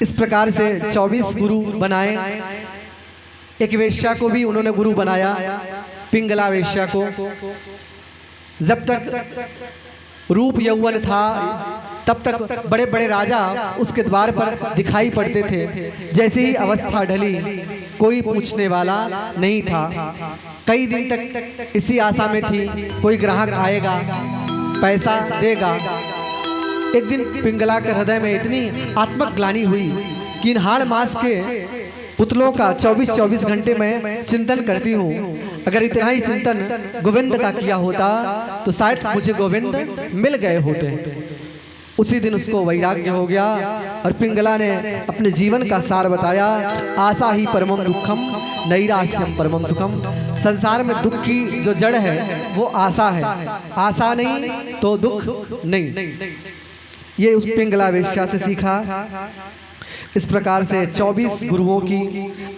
इस प्रकार से 24 गुरु बनाए। एक वेश्या को भी उन्होंने गुरु बनाया, पिंगला वेश्या को। जब तक रूप यौवन था तब तक बड़े बड़े राजा उसके द्वार पर दिखाई पड़ते थे। जैसे ही अवस्था ढली कोई पूछने वाला नहीं था। कई दिन तक इसी आशा में थी कोई ग्राहक आएगा, पैसा देगा। एक दिन पिंगला के हृदय में इतनी आत्मग्लानि हुई कि इन हाड़ मास के पुतलों का 24-24 घंटे में चिंतन करती हूँ। अगर इतना ही चिंतन गोविंद का किया होता तो शायद मुझे गोविंद मिल गए होते। उसी दिन उसको वैराग्य हो गया और पिंगला ने अपने जीवन का सार बताया। आशा ही परमम दुखम नैराश्यम परमम सुखम। संसार में दुख की जो जड़ है वो आशा है। आशा नहीं तो दुख नहीं। ये उस पिंगला वेश्या से सीखा। इस प्रकार से 24 गुरुओं की,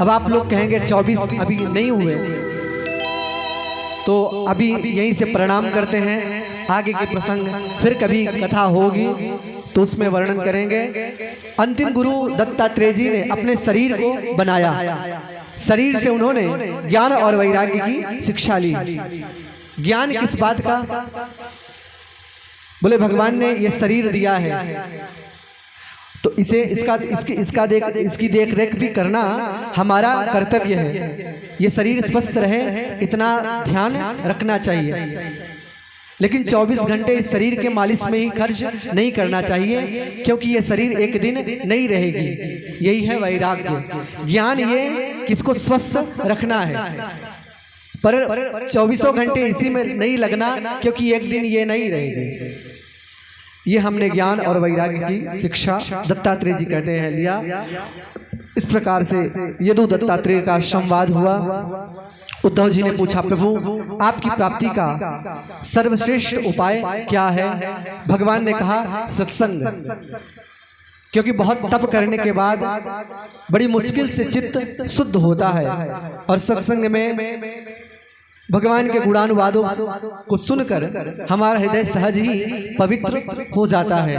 अब आप लोग कहेंगे 24 अभी नहीं हुए, तो अभी यहीं से प्रणाम करते हैं। आगे के प्रसंग फिर कभी कथा होगी तो उसमें वर्णन करेंगे। अंतिम गुरु दत्तात्रेय जी ने अपने शरीर को बनाया। शरीर से उन्होंने ज्ञान और वैराग्य की शिक्षा ली। ज्ञान किस बात का? बोले भगवान ने यह शरीर दिया है तो इसे इसकी देख रेख भी करना हमारा कर्तव्य है। ये शरीर स्वस्थ रहे इतना ध्यान रखना चाहिए। लेकिन 24 घंटे इस शरीर के मालिश में ही खर्च नहीं करना चाहिए, क्योंकि ये शरीर एक दिन नहीं रहेगी। यही है वैराग्य। ज्ञान ये किसको स्वस्थ रखना है, पर 24 घंटे इसी में नहीं लगना, क्योंकि एक दिन ये नहीं रहेगी। ये हमने ज्ञान और वैराग्य की शिक्षा दत्तात्रेय जी कहते हैं लिया। इस प्रकार से यदु दत्तात्रेय का संवाद हुआ। उद्धव जी ने पूछा, प्रभु आपकी प्राप्ति का सर्वश्रेष्ठ उपाय क्या है? भगवान ने कहा, सत्संग। क्योंकि बहुत तप करने के बाद बड़ी मुश्किल से चित्त शुद्ध होता है और सत्संग में भगवान के गुणानुवादों को सुनकर हमारा हृदय सहज ही पवित्र हो जाता है।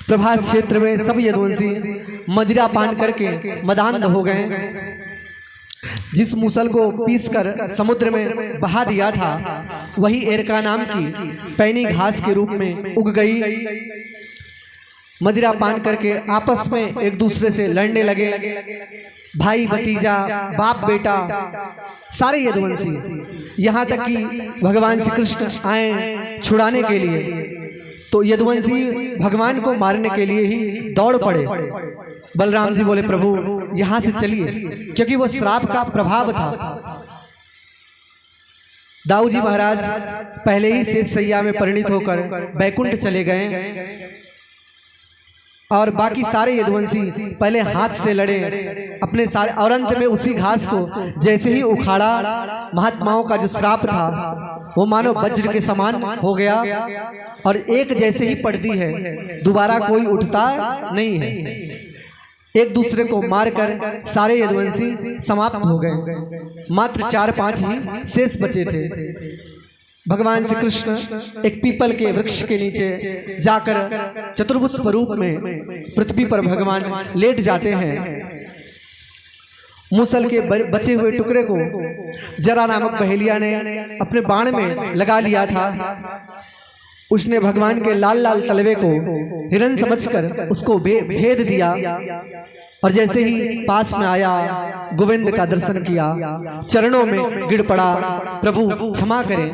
प्रभास क्षेत्र में सब यदुवंशी मदिरा पान करके मदान्ध हो गए। जिस मूसल को पीसकर समुद्र में बहा दिया था वही एरका नाम की पैनी घास के रूप में उग गई। मदिरा पान करके आपस में एक दूसरे से लड़ने लगे। भाई भतीजा, बाप बेटा, सारे यदुवंशी। यहाँ तक कि भगवान श्री कृष्ण आए छुड़ाने के लिए तो यदुवंशी भगवान को मारने के लिए ही दौड़ पड़े। बलराम जी बोले, प्रभु यहाँ से चलिए, क्योंकि वो श्राप का प्रभाव था। दाऊ जी महाराज पहले ही शेष सैया में परिणित होकर बैकुंठ चले गए और बाकी सारे यदुवंशी पहले हाथ से लड़े अपने सारे, और अंत में उसी घास को जैसे ही उखाड़ा, महात्माओं का जो श्राप था वो मानो वज्र के समान हो गया और एक जैसे ही पड़ती है, दोबारा कोई उठता नहीं है। एक दूसरे को मारकर सारे यदुवंशी समाप्त हो गए। मात्र 4-5 ही शेष बचे थे। भगवान श्री कृष्ण एक पीपल के वृक्ष के नीचे जाकर चतुर्भुज स्वरूप में पृथ्वी पर भगवान लेट जाते हैं। मूसल के बचे हुए टुकड़े को जरा नामक बहेलिया ने अपने बाण में लगा लिया था। उसने भगवान के लाल लाल तलवे को हिरण समझकर उसको भेद दिया और जैसे ही पास में आया गोविंद का दर्शन किया, चरणों में गिर पड़ा, प्रभु क्षमा करें,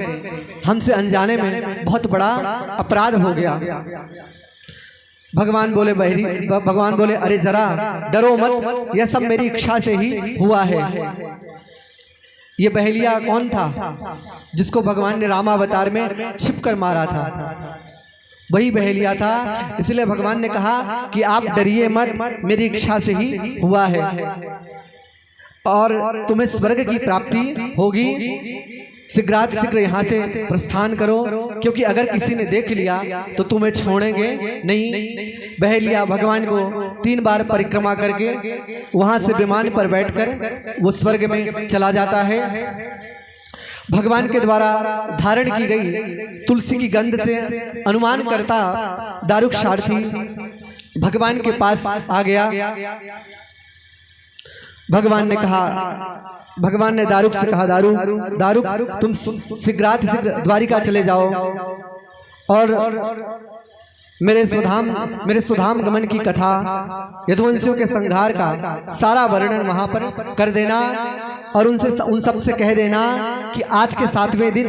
हमसे अनजाने में बहुत बड़ा अपराध हो गया। भगवान बोले अरे जरा डरो मत, यह सब मेरी इच्छा से ही हुआ है। ये बहेलिया कौन था जिसको भगवान ने रामावतार में छिपकर मारा था? वही बहेलिया था। इसलिए भगवान ने कहा कि आप डरिए मत, मेरी इच्छा से ही हुआ है और तुम्हें स्वर्ग की प्राप्ति होगी। शीघ्र यहाँ से प्रस्थान करो, क्योंकि अगर किसी ने देख लिया तो तुम्हें छोड़ेंगे नहीं। बहेलिया भगवान को 3 बार परिक्रमा करके वहां से विमान पर बैठकर वो स्वर्ग में चला जाता है। भगवान के द्वारा धारण की गई तुलसी की गंध से अनुमान करता दारुक सारथी भगवान के पास आ गया। भगवान ने कहा, भगवान ने दारुक से कहा, दारुक तुम शीघ्र द्वारिका चले जाओ और मेरे सुधाम गमन की कथा, यदुवंशियों के संहार का सारा वर्णन वहां पर कर देना और उन सब से कह देना कि आज के 7वें दिन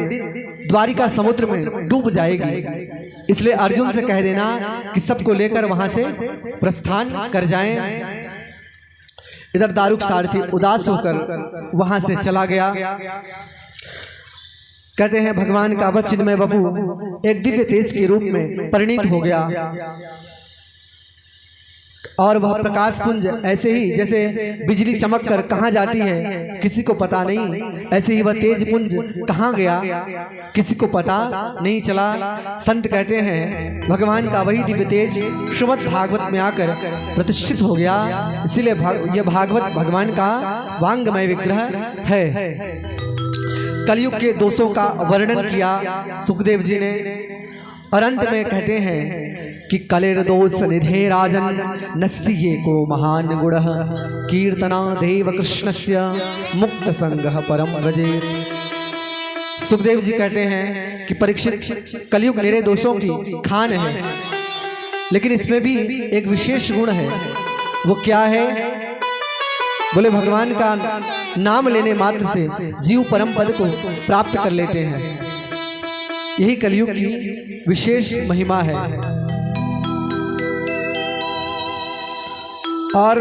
द्वारिका समुद्र में डूब जाएगी। इसलिए अर्जुन से कह देना कि सबको लेकर वहां से प्रस्थान कर जाएं। इधर दारुक सारथी उदास होकर वहां से चला गया। कहते हैं भगवान का वचिन्मय वपु एक दिव्य तेज के रूप में परिणित हो गया और वह प्रकाश पुंज ऐसे ही जैसे बिजली चमक कर कहाँ जाती है किसी को पता नहीं, ऐसे ही वह तेज पुंज कहाँ गया किसी को पता नहीं चला। संत कहते हैं भगवान का वही दिव्य तेज श्रीमद् भागवत में आकर प्रतिष्ठित हो गया। इसीलिए यह भागवत भगवान का वांगमय विग्रह है। कलयुग के दोषों का वर्णन किया सुखदेव जी ने और अंत में कहते हैं कि कलेर दोष निधे राजन नस्ति ये को महान गुण कीर्तना देव कृष्णस्य मुक्त संगः परम भजे। सुखदेव जी कहते हैं कि परीक्षित कलयुग निरे दोषों की खान है, लेकिन इसमें भी एक विशेष गुण है। वो क्या है? बोले भगवान का नाम लेने मात्र से जीव परम पद को प्राप्त कर लेते हैं। यही कलयुग की विशेष महिमा है। और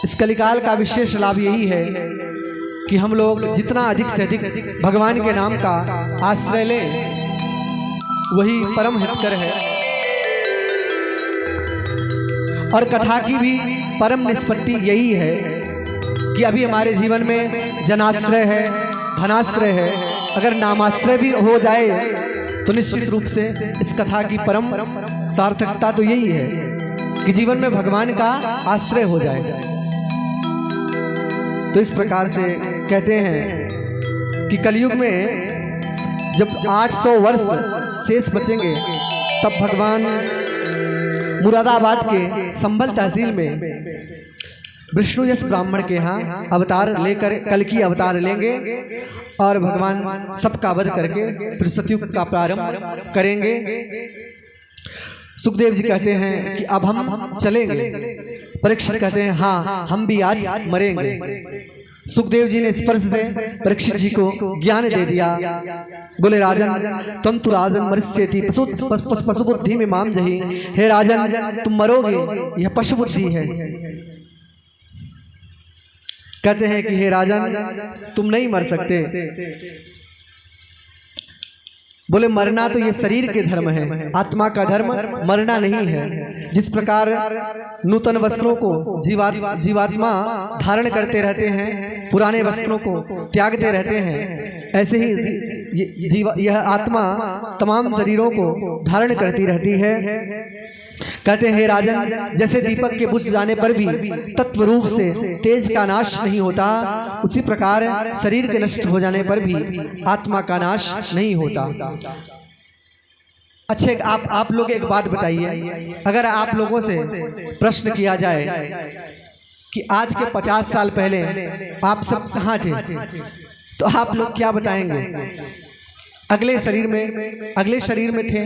इस कलिकाल का विशेष लाभ यही है कि हम लोग जितना अधिक से अधिक भगवान के नाम का आश्रय लें वही परम हितकर है। और कथा की भी परम निष्पत्ति यही है कि अभी हमारे जीवन में जनाश्रय है, धनाश्रय है, अगर नामाश्रय भी हो जाए तो निश्चित रूप से इस कथा की परम सार्थकता तो यही है कि जीवन में भगवान का आश्रय हो जाए। तो इस प्रकार से कहते हैं कि कलयुग में जब 800 वर्ष शेष बचेंगे तब भगवान मुरादाबाद के संभल तहसील में विष्णु यश ब्राह्मण के यहाँ अवतार लेकर कल्कि अवतार लेंगे और भगवान सबका वध करके फिर सतयुग का प्रारंभ करेंगे। सुखदेव जी कहते हैं कि अब हम चलेंगे। परीक्षित कहते हैं हाँ हम भी आज मरेंगे। सुखदेव जी ने स्पर्श से परीक्षित जी को ज्ञान दे दिया। बोले राजन तुम तो राजन मरिष्यति पशु बुद्धि में माम जही। हे राजन तुम मरोगे, यह पशु बुद्धि है। कहते हैं कि हे राजन तुम नहीं मर सकते। बोले मरना तो ये शरीर के धर्म है, आत्मा का धर्म मरना नहीं है। जिस प्रकार नूतन वस्त्रों को जीवात्मा धारण करते रहते हैं, पुराने वस्त्रों को त्यागते रहते हैं, ऐसे ही यह आत्मा तमाम शरीरों को धारण करती रहती है। कहते हैं राजन जैसे दीपक के बुझ जाने पर भी तत्व रूप से तेज का नाश नहीं होता, उसी प्रकार शरीर के नष्ट हो जाने पर भी आत्मा का नाश नहीं होता। अच्छे आप लोग एक बात बताइए, अगर आप लोगों से प्रश्न किया जाए कि आज के 50 साल पहले आप सब कहाँ थे, तो आप लोग क्या बताएंगे? अगले शरीर में थे,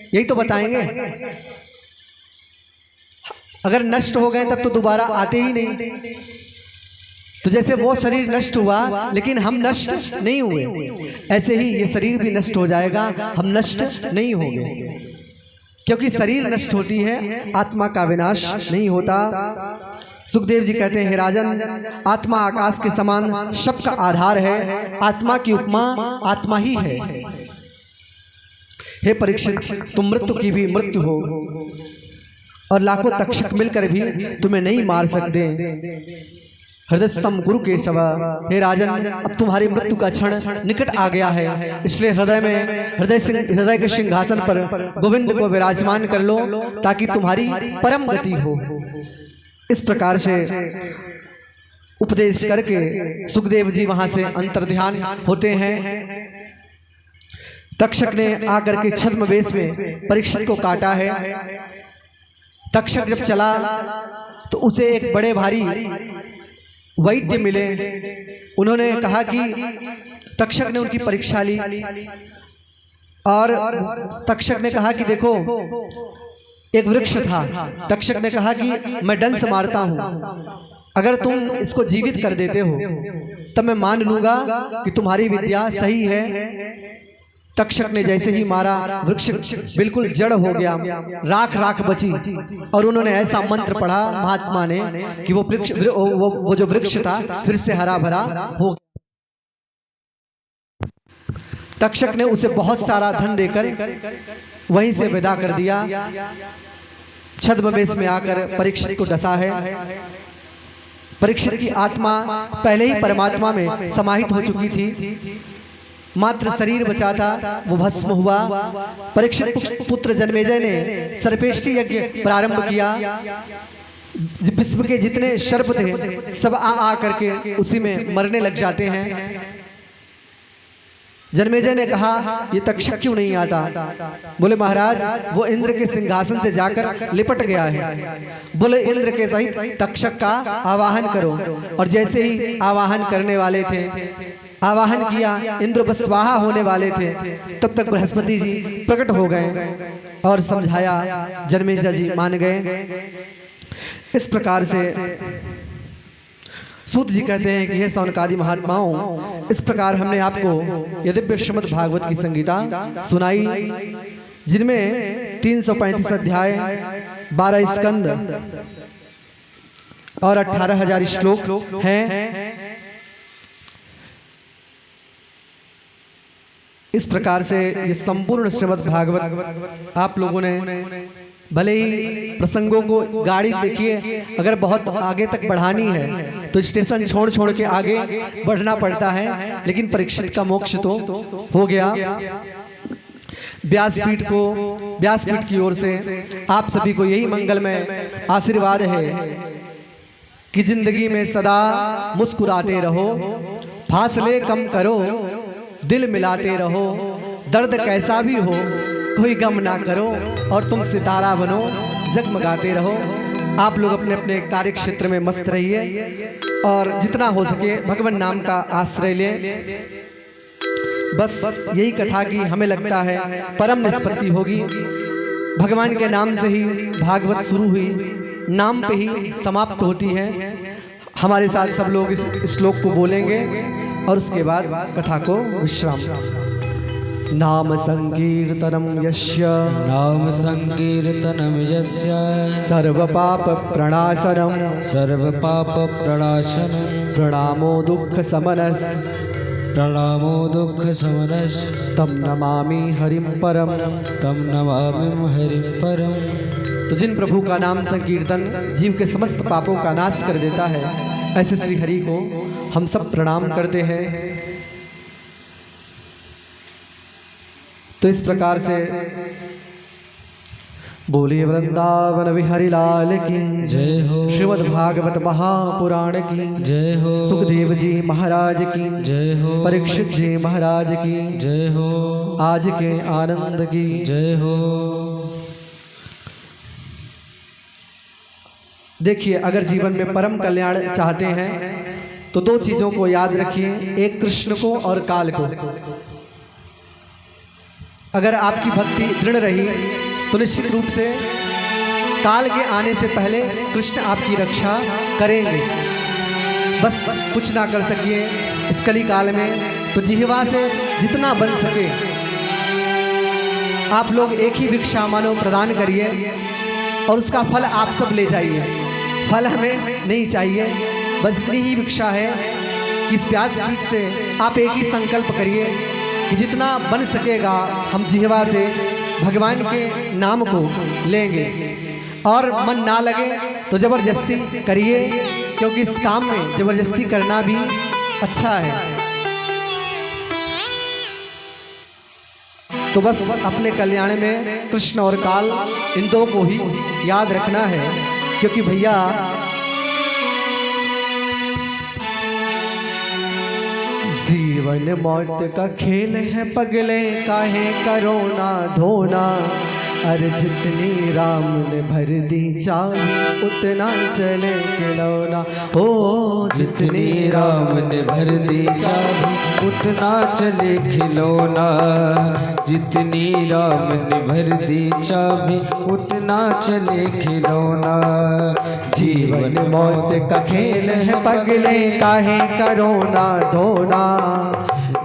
यही तो बताएंगे। अगर नष्ट हो गए तब तो दोबारा आते ही नहीं। तो जैसे वो शरीर नष्ट हुआ लेकिन हम नष्ट नहीं हुए, ऐसे ही ये शरीर भी नष्ट हो जाएगा, हम नष्ट नहीं होंगे। क्योंकि शरीर नष्ट होती है, आत्मा का विनाश नहीं होता। सुखदेव जी कहते हैं राजन आत्मा आकाश के समान सबका आधार है, आत्मा की उपमा आत्मा ही है। हे परीक्षित तुम मृत्यु की भी मृत्यु हो और लाखों तक्षक मिलकर भी तुम्हें नहीं मार सकते। हृदयस्तम गुरु केशव, हे राजन अब तुम्हारी मृत्यु का क्षण निकट आ गया है, इसलिए हृदय के सिंहासन पर गोविंद को विराजमान कर लो ताकि तुम्हारी परम गति हो। इस प्रकार से उपदेश करके सुखदेव जी वहां से अंतर्ध्यान होते हैं। तक्षक ने आकर के छद्मवेश में परीक्षित को काटा है। तक्षक जब चला तो उसे एक बड़े भारी वैद्य मिले। उन्होंने कहा कि तक्षक ने उनकी परीक्षा ली और तक्षक ने कहा कि देखो एक वृक्ष था। तक्षक ने कहा कि मैं डंस मारता हूं, अगर तुम इसको जीवित कर देते हो तब मैं मान लूंगा कि तुम्हारी विद्या सही है। तक्षक ने जैसे ही मारा वृक्ष बिल्कुल जड़ हो गया, राख राख बची। और उन्होंने ऐसा मंत्र पढ़ा महात्मा ने कि वो जो वृक्ष था फिर से हरा भरा हो गया। तक्षक ने उसे बहुत सारा धन देकर वहीं से विदा कर दिया। छद्मवेश में आकर परीक्षित को डसा है। परीक्षित की आत्मा पहले ही परमात्मा में समाहित हो चुकी थी, मात्र शरीर बचा था, वो भस्म हुआ। परीक्षित पुत्र जन्मेजय ने सर्पेष्टि यज्ञ प्रारंभ किया। विश्व के जितने सर्प थे सब आ करके उसी में मरने लग जाते हैं। जन्मेजय ने कहा ये तक्षक क्यों नहीं आता? बोले महाराज वो इंद्र के सिंहासन से जाकर लिपट गया है। बोले इंद्र के सहित तक्षक का आवाहन करो। और जैसे ही आवाहन करने वाले थे, आवाहन किया, इंद्र बस स्वाहा होने वाले थे, तब तक बृहस्पति जी प्रकट हो गए और समझाया। जन्मेजय जी मान गए। इस प्रकार से सूत जी कहते हैं कि हे सौनकादि महात्माओं, इस प्रकार हमने आपको ये दिव्य श्रीमद् भागवत की संगीता सुनाई, जिनमें 335 अध्याय, 12 स्कंद और 18,000 श्लोक हैं। इस प्रकार से ये संपूर्ण श्रीमद् भागवत आप लोगों ने भले ही प्रसंगों को गाड़ी देखिए, अगर बहुत आगे तक बढ़ानी है तो स्टेशन छोड़ छोड़ के आगे बढ़ना पड़ता है, लेकिन परीक्षित का मोक्ष तो हो गया। व्यासपीठ की ओर से आप सभी को यही मंगलमय आशीर्वाद है कि जिंदगी में सदा मुस्कुराते रहो, फासले कम करो, दिल मिलाते रहो, दर्द कैसा भी हो कोई गम ना करो, और तुम सितारा बनो, जगमगाते रहो। आप लोग अपने अपने कार्य क्षेत्र में मस्त रहिए और जितना हो सके भगवान नाम का आश्रय लें। बस यही कथा की हमें लगता है परम निष्पत्ति होगी। भगवान के नाम से ही भागवत शुरू हुई, नाम पे ही समाप्त होती है। हमारे साथ सब लोग इस श्लोक को बोलेंगे और उसके बाद कथा को विश्राम। नाम संकीर्तनम यस्य, नाम संकीर्तनम यस्य, सर्व पाप प्रणाशनम, सर्व पाप प्रणाशनम, प्रणामो दुख समनस, प्रणामो दुख समनस, तम नमामि हरिम परम, तम नमामि हरिम परम। तो जिन प्रभु का नाम संकीर्तन जीव के समस्त पापों का नाश कर देता है, ऐसे श्री हरि को हम सब प्रणाम करते हैं। तो इस प्रकार से बोलिए वृंदावन बिहारी लाल की जय हो, श्रीमद् भागवत महापुराण की जय हो, सुखदेव जी महाराज की जय हो, परीक्षित जी महाराज की जय हो, आज के आनंद की जय हो। देखिए, अगर जीवन में परम कल्याण चाहते हैं तो दो चीजों को याद रखिए, एक कृष्ण को और काल को। अगर आपकी भक्ति दृढ़ रही तो निश्चित रूप से काल के आने से पहले कृष्ण आपकी रक्षा करेंगे। बस कुछ ना कर सकिए इस कली काल में तो जिह्वा से जितना बन सके आप लोग एक ही भिक्षा मानो प्रदान करिए और उसका फल आप सब ले जाइए। फल हमें नहीं चाहिए, बस इतनी ही भिक्षा है कि इस व्यासपीठ से आप एक ही संकल्प करिए कि जितना बन सकेगा हम जिह्वा से भगवान के नाम को लेंगे। और मन ना लगे तो ज़बरदस्ती करिए, क्योंकि इस काम में ज़बरदस्ती करना भी अच्छा है। तो बस अपने कल्याण में कृष्ण और काल इन दो को ही याद रखना है, क्योंकि भैया जीवन मौत का खेल है पगले, काहे करो ना धोना। अरे जितनी राम ने भर दी चाबी, उतना चले खिलौना। हो जितनी राम ने भर दी चाबी, उतना चले खिलौना। जितनी राम ने भर दी चाबी, उतना चले खिलौना। जीवन मौत का खेल है पगले, काहे करो ना धोना।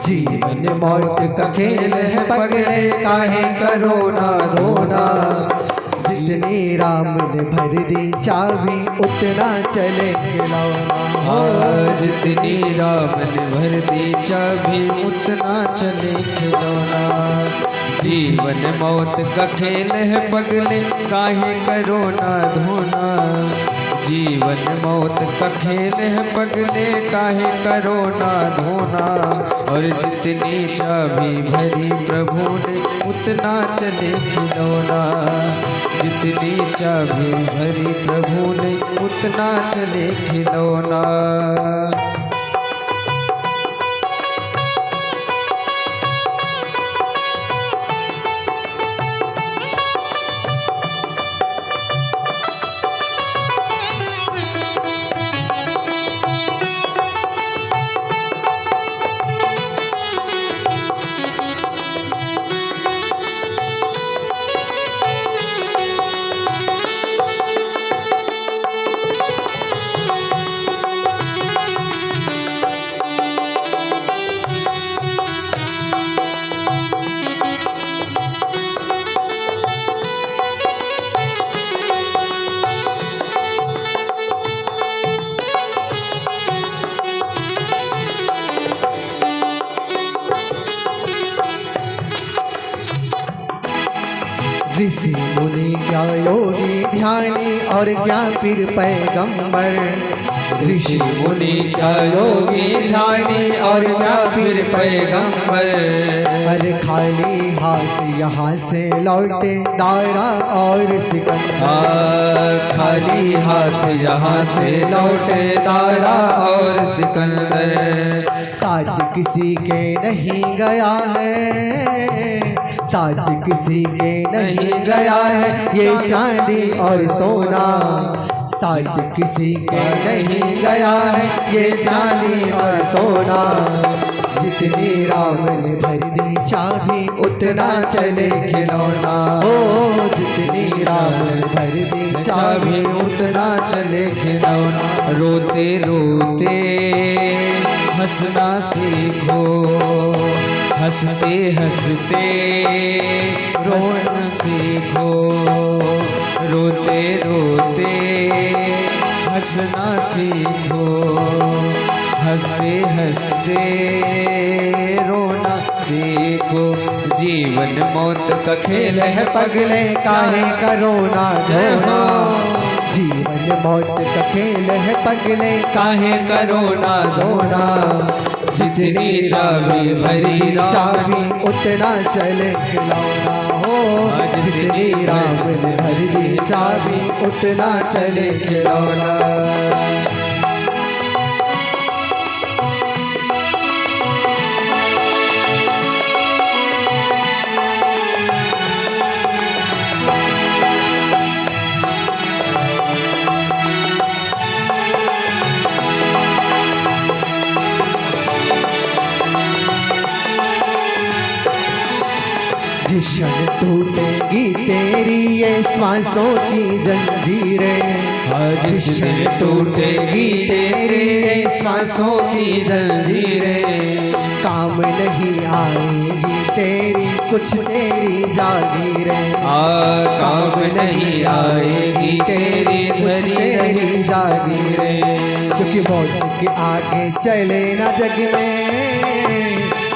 जीवन मौत का खेल है पगले, काहे करो ना धोना। जितनी राम ने भर दी चाबी, उतना चले खिलौना। जितनी राम ने भर दी चाबी, उतना चले खिलौना। जीवन मौत का खेल है पगले, काहे करो ना धोना। जीवन मौत का खेल है पगले, काहे करो ना धोना। और जितनी चाबी भरी प्रभु ने, उतना चले खिलौना। जितनी चाबी भरी प्रभु ने, उतना चले खिलौना। ऋषि मुनि क्या योगी ध्यानी, और क्या पीर पैगंबर। ऋषि मुनि क्या योगी ध्यानी, और क्या फिर पैगंबर। अरे खाली हाथ यहाँ से लौटे दारा और सिकंदर। खाली हाथ यहाँ से लौटे दारा और सिकंदर। साथ किसी के नहीं गया है, साथ किसी के नहीं गया है ये चांदी और सोना। साथ किसी के नहीं गया है ये चांदी और सोना। जितनी राम ने भर दी चाबी, उतना चले खिलौना। ओ जितनी राम ने भर दी चाबी, उतना चले खिलौना। रोते रोते हंसना सीखो, हंसते हंसते रोना सीखो। रोते रोते हंसना सीखो, हंसते हंसते रोना सीखो। जीवन मौत का खेल है पगले, काहे करो ना धोना। जीवन मौत का खेल है पगले, काहे करो ना धोना। जितनी चाबी भरी चाबी, उतना चले खिलौना। हो जितनी राम ने भर दी चाबी, उतना चले खिलौना। जिस क्षण टूटेगी तेरी ये सांसों की जंजीरें। जिस क्षण टूटेगी तेरी ये सांसों की जंजीरें। काम नहीं आएगी तेरी कुछ तेरी जागीरें। काम नहीं आएगी तेरी कुछ तेरी जागीरें। क्योंकि मौत के आगे चले ना जग में,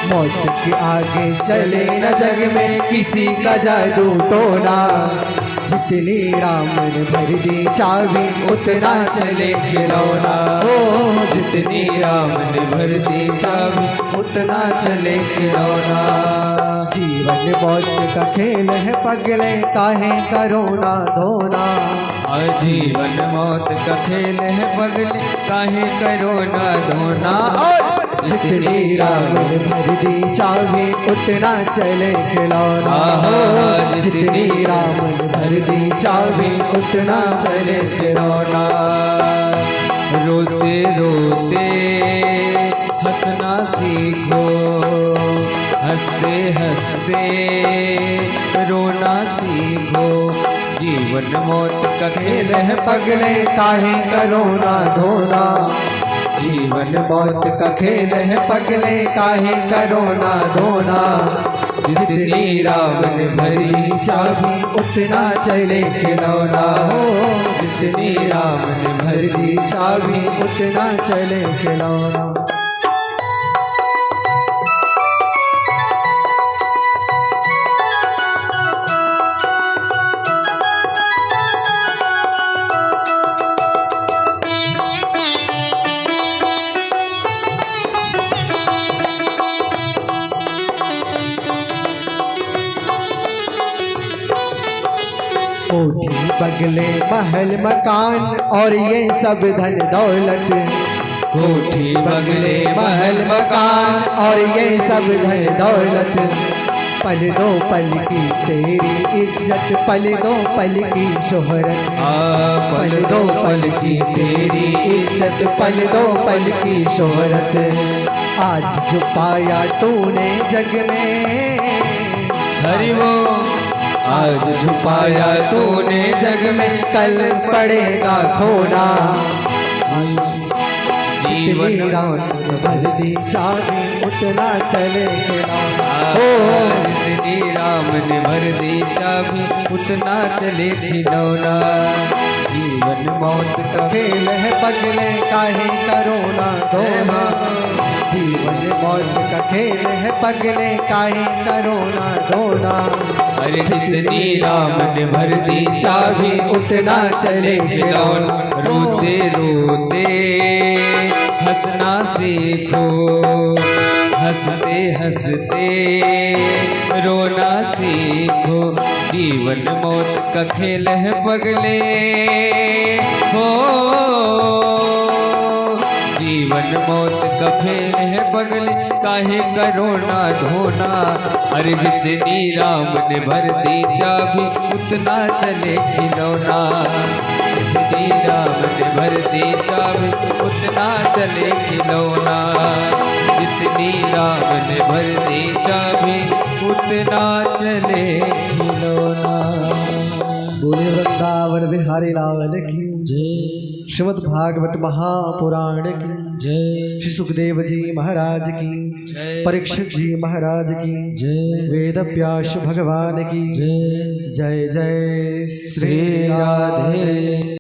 मौत के आगे चले न जग में किसी का जादू टोना। जितनी राम ने भर दी चाबी, उतना चले खिलौना। ओ जितनी राम ने भर दी चाबी, उतना चले खिलौना। जीवन मौत का खेल है पगले, काहे करो ना धोना। जीवन मौत का खेल है पगले, काहे करो ना धोना। और जितनी राम ने भर दी चाबी उतना चले खिलौना हो, जितनी राम ने भर दी चाबी उतना चले खिलौना। रोते रोते हंसना सीखो, हंसते हंसते रोना सीखो, जीवन मौत का खेल है पगले काहे करो ना धोना, जीवन मौत का खेल है पगले काहे करो ना धोना। जितनी राम ने भर दी चाबी उतना चले खिलौना हो, जितनी राम ने भर दी चाबी उतना चले खिलौना। कोठी बगले महल मकान और ये सब धन दौलत, कोठी बगले महल मकान और ये सब धन दौलत। पल दो पल की तेरी इज्जत, पल दो पल की शोहरत, पल दो पल की तेरी इज्जत, पल दो पल की शोहरत। आज जो पाया तूने जग में हरि वो, आज छुपाया तूने जग में कल पड़ेगा खोना। जितनी राम ने भर दी चाबी उतना चले खिलौना हो, जितनी राम ने भर दी चाबी उतना चले खिलौना। जीवन मौत का खेल है पगले काहे करो ना धोना, जीवन मौत का खेल है पगले काहे करो ना धोना। अरे जितनी राम ने भर दी चाबी उतना चले खिलौना। रोते रोते हंसना सीखो, हंसते हंसते रोना सीखो, जीवन मौत का खेल है पगले हो, जीवन मौत का खेल है पगले काहे करो ना धोना। अरे जितनी राम ने भर दी चाबी उतना चले खिलौना, जितनी राम ने भर दी चाबी उतना चले खिलौना, जितनी राम ने भर दी चाबी उतना चले खिलौना। बोले वृंदावन बिहारी लाल की जय, श्रीमद् भागवत महापुराण की जय, श्री सुखदेव जी महाराज की, जय, परीक्षित जी महाराज की, जय, वेद व्यास भगवान की जय, जय। जय श्री राधे।